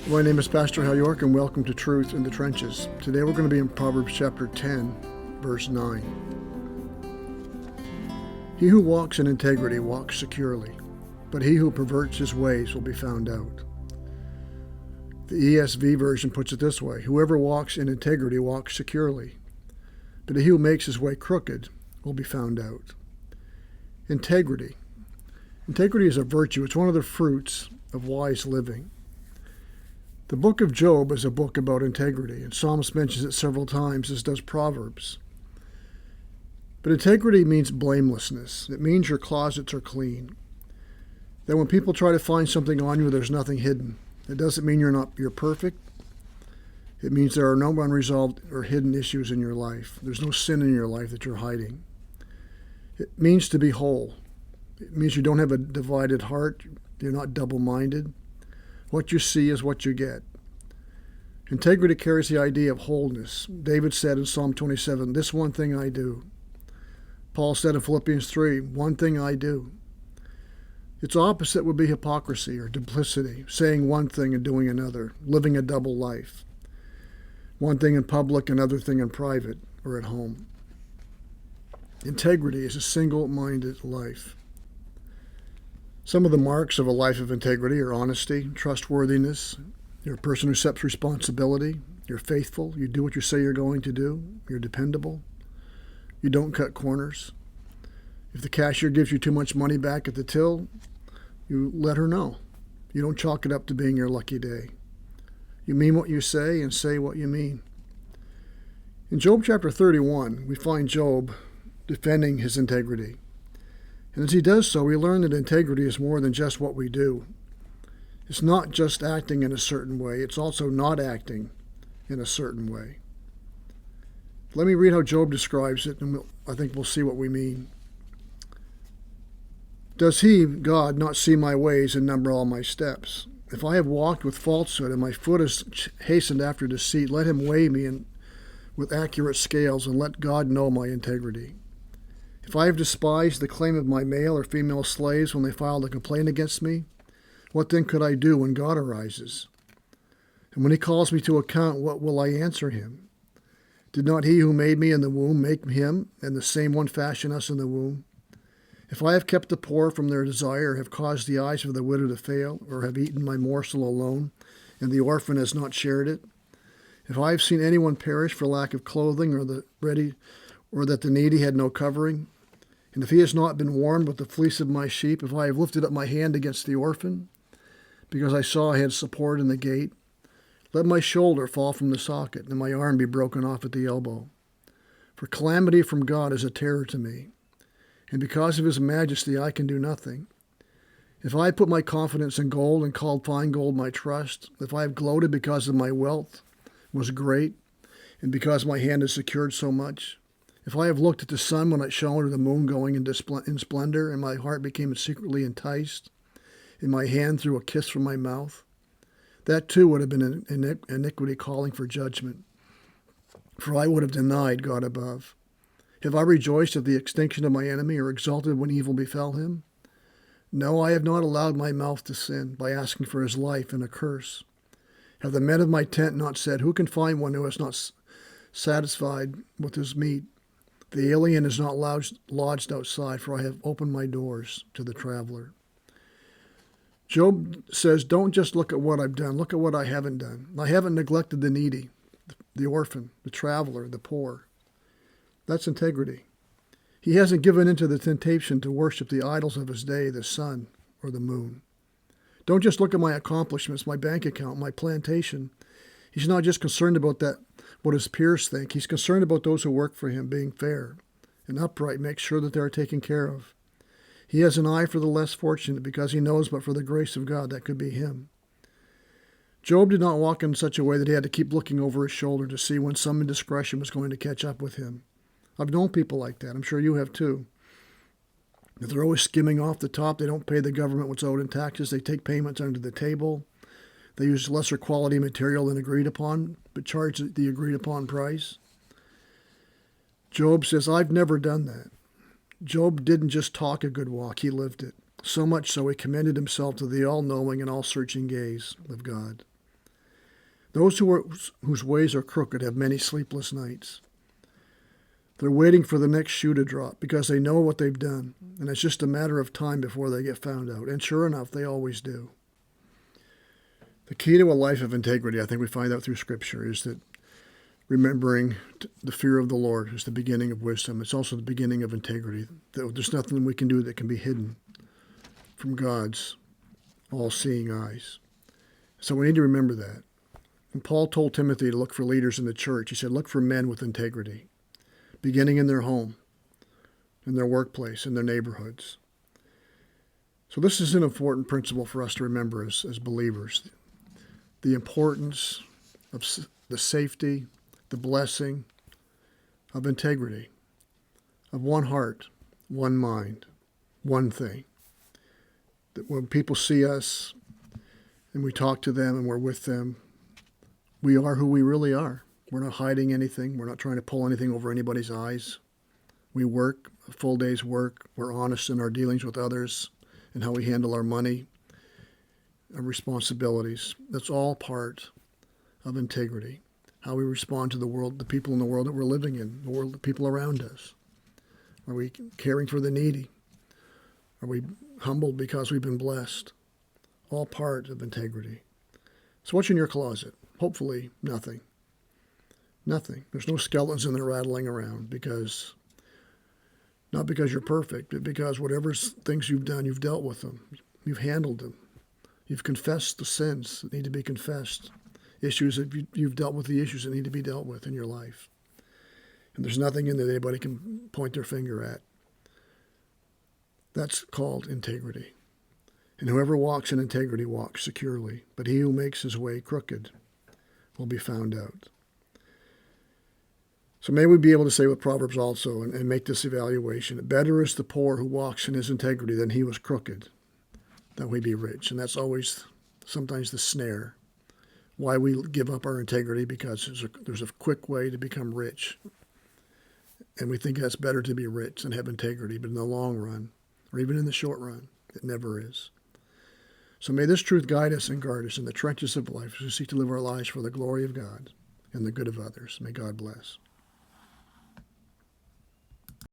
My name is Pastor Hal York, and welcome to Truth in the Trenches. Today we're going to be in Proverbs chapter 10, verse 9. He who walks in integrity walks securely, but he who perverts his ways will be found out. The ESV version puts it this way: whoever walks in integrity walks securely, but he who makes his way crooked will be found out. Integrity. Integrity is a virtue. It's one of the fruits of wise living. The book of Job is a book about integrity, and Psalms mentions it several times, as does Proverbs. But integrity means blamelessness. It means your closets are clean. That when people try to find something on you, there's nothing hidden. It doesn't mean you're perfect. It means there are no unresolved or hidden issues in your life. There's no sin in your life that you're hiding. It means to be whole. It means you don't have a divided heart. You're not double-minded. What you see is what you get. Integrity carries the idea of wholeness. David said in Psalm 27, "This one thing I do." Paul said in Philippians 3, "One thing I do." Its opposite would be hypocrisy or duplicity, saying one thing and doing another, living a double life. One thing in public, another thing in private or at home. Integrity is a single-minded life. Some of the marks of a life of integrity are honesty, trustworthiness. You're a person who accepts responsibility. You're faithful. You do what you say you're going to do. You're dependable. You don't cut corners. If the cashier gives you too much money back at the till, you let her know. You don't chalk it up to being your lucky day. You mean what you say and say what you mean. In Job chapter 31, we find Job defending his integrity. And as he does so, we learn that integrity is more than just what we do. It's not just acting in a certain way, it's also not acting in a certain way. Let me read how Job describes it, and I think we'll see what we mean. Does he, God, not see my ways and number all my steps? If I have walked with falsehood and my foot has hastened after deceit, let him weigh me with accurate scales, and let God know my integrity. If I have despised the claim of my male or female slaves when they filed a complaint against me, what then could I do when God arises? And when he calls me to account, what will I answer him? Did not he who made me in the womb make him, and the same one fashion us in the womb? If I have kept the poor from their desire, or have caused the eyes of the widow to fail, or have eaten my morsel alone, and the orphan has not shared it, if I have seen anyone perish for lack of clothing, or that the needy had no covering, and if he has not been warmed with the fleece of my sheep, if I have lifted up my hand against the orphan, because I saw I had support in the gate, let my shoulder fall from the socket, and my arm be broken off at the elbow. For calamity from God is a terror to me, and because of his majesty I can do nothing. If I have put my confidence in gold and called fine gold my trust, if I have gloated because of my wealth was great, and because my hand has secured so much, if I have looked at the sun when it shone, or the moon going in splendor, and my heart became secretly enticed, and my hand threw a kiss from my mouth, that too would have been an iniquity calling for judgment, for I would have denied God above. Have I rejoiced at the extinction of my enemy, or exulted when evil befell him? No, I have not allowed my mouth to sin by asking for his life in a curse. Have the men of my tent not said, who can find one who is not satisfied with his meat? The alien is not lodged outside, for I have opened my doors to the traveler. Job says, don't just look at what I've done, look at what I haven't done. I haven't neglected the needy, the orphan, the traveler, the poor. That's integrity. He hasn't given into the temptation to worship the idols of his day, the sun or the moon. Don't just look at my accomplishments, my bank account, my plantation. He's not just concerned about that, what his peers think. He's concerned about those who work for him being fair and upright, make sure that they are taken care of. He has an eye for the less fortunate because he knows but for the grace of God that could be him. Job did not walk in such a way that he had to keep looking over his shoulder to see when some indiscretion was going to catch up with him. I've known people like that. I'm sure you have too. If they're always skimming off the top, they don't pay the government what's owed in taxes, they take payments under the table. They use lesser quality material than agreed upon, but charge the agreed upon price. Job says, I've never done that. Job didn't just talk a good walk, he lived it. So much so he commended himself to the all-knowing and all-searching gaze of God. Those whose ways are crooked have many sleepless nights. They're waiting for the next shoe to drop because they know what they've done, and it's just a matter of time before they get found out. And sure enough, they always do. The key to a life of integrity, I think we find out through Scripture, is that remembering the fear of the Lord is the beginning of wisdom. It's also the beginning of integrity. There's nothing we can do that can be hidden from God's all-seeing eyes. So we need to remember that. When Paul told Timothy to look for leaders in the church, he said, look for men with integrity, beginning in their home, in their workplace, in their neighborhoods. So this is an important principle for us to remember as believers. The importance of the safety, the blessing of integrity, of one heart, one mind, one thing. That when people see us and we talk to them and we're with them, we are who we really are. We're not hiding anything. We're not trying to pull anything over anybody's eyes. We work a full day's work. We're honest in our dealings with others and how we handle our money, our responsibilities. That's all part of integrity. How we respond to the world, the people in the world that we're living in, the world, the people around us. Are we caring for the needy? Are we humbled because we've been blessed? All part of integrity. So what's in your closet? Hopefully nothing. Nothing. There's no skeletons in there rattling around not because you're perfect, but because whatever things you've done, you've dealt with them. You've handled them. You've confessed the sins that need to be confessed. Issues that you've dealt with, the issues that need to be dealt with in your life. And there's nothing in there that anybody can point their finger at. That's called integrity. And whoever walks in integrity walks securely. But he who makes his way crooked will be found out. So may we be able to say with Proverbs also and make this evaluation. Better is the poor who walks in his integrity than he was crooked, that we be rich. And that's always sometimes the snare. Why we give up our integrity, because there's a quick way to become rich. And we think that's better to be rich than have integrity. But in the long run, or even in the short run, it never is. So may this truth guide us and guard us in the trenches of life as we seek to live our lives for the glory of God and the good of others. May God bless.